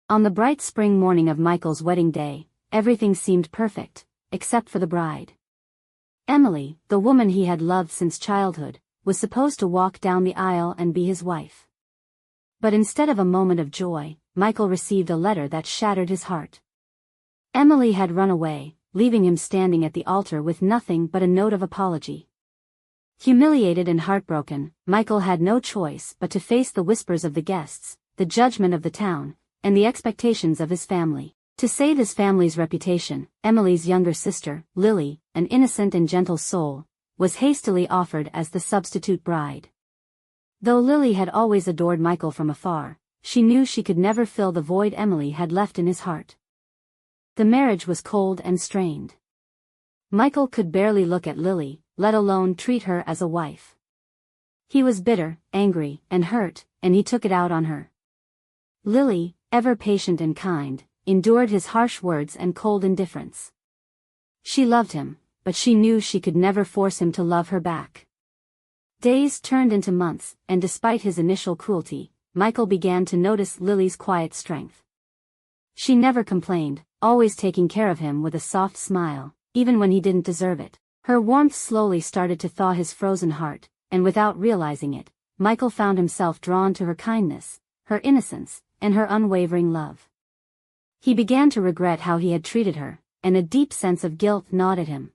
On the bright spring morning of Michael's wedding day, everything seemed perfect, except for the bride. Emily, the woman he had loved since childhood, was supposed to walk down the aisle and be his wife. But instead of a moment of joy, Michael received a letter that shattered his heart. Emily had run away, leaving him standing at the altar with nothing but a note of apology. Humiliated and heartbroken, Michael had no choice but to face the whispers of the guests, the judgment of the town, and the expectations of his family. To save his family's reputation, Emily's younger sister, Lily, an innocent and gentle soul, was hastily offered as the substitute bride. Though Lily had always adored Michael from afar, she knew she could never fill the void Emily had left in his heart. The marriage was cold and strained. Michael could barely look at Lily, let alone treat her as a wife. He was bitter, angry, and hurt, and he took it out on her. Lily, ever patient and kind, endured his harsh words and cold indifference. She loved him, but she knew she could never force him to love her back. Days turned into months, and despite his initial cruelty, Michael began to notice Lily's quiet strength. She never complained, always taking care of him with a soft smile, even when he didn't deserve it. Her warmth slowly started to thaw his frozen heart, and without realizing it, Michael found himself drawn to her kindness, her innocence, and her unwavering love. He began to regret how he had treated her, and a deep sense of guilt gnawed at him.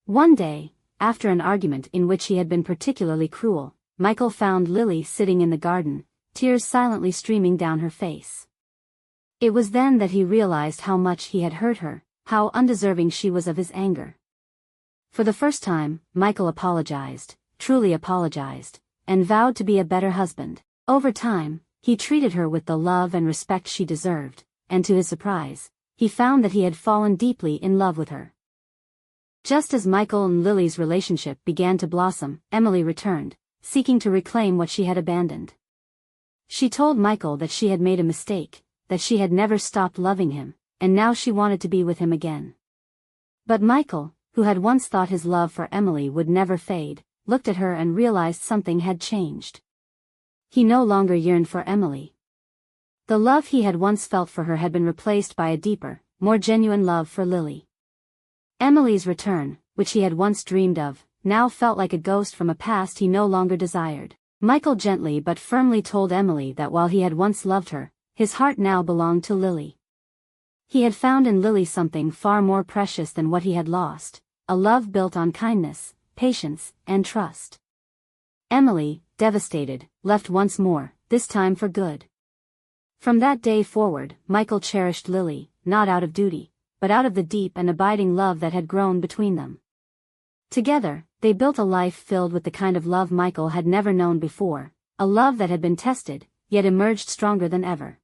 One day, after an argument in which he had been particularly cruel, Michael found Lily sitting in the garden, tears silently streaming down her face. It was then that he realized how much he had hurt her, how undeserving she was of his anger. For the first time, Michael apologized, truly apologized, and vowed to be a better husband. Over time, he treated her with the love and respect she deserved, and to his surprise, he found that he had fallen deeply in love with her. Just as Michael and Lily's relationship began to blossom, Emily returned, seeking to reclaim what she had abandoned. She told Michael that she had made a mistake, that she had never stopped loving him, and now she wanted to be with him again. But Michael, who had once thought his love for Emily would never fade, looked at her and realized something had changed. He no longer yearned for Emily. The love he had once felt for her had been replaced by a deeper, more genuine love for Lily. Emily's return, which he had once dreamed of, now felt like a ghost from a past he no longer desired. Michael gently but firmly told Emily that while he had once loved her, his heart now belonged to Lily. He had found in Lily something far more precious than what he had lost, a love built on kindness, patience, and trust. Emily, devastated, left once more, this time for good. From that day forward, Michael cherished Lily, not out of duty, but out of the deep and abiding love that had grown between them. Together, they built a life filled with the kind of love Michael had never known before, a love that had been tested, yet emerged stronger than ever.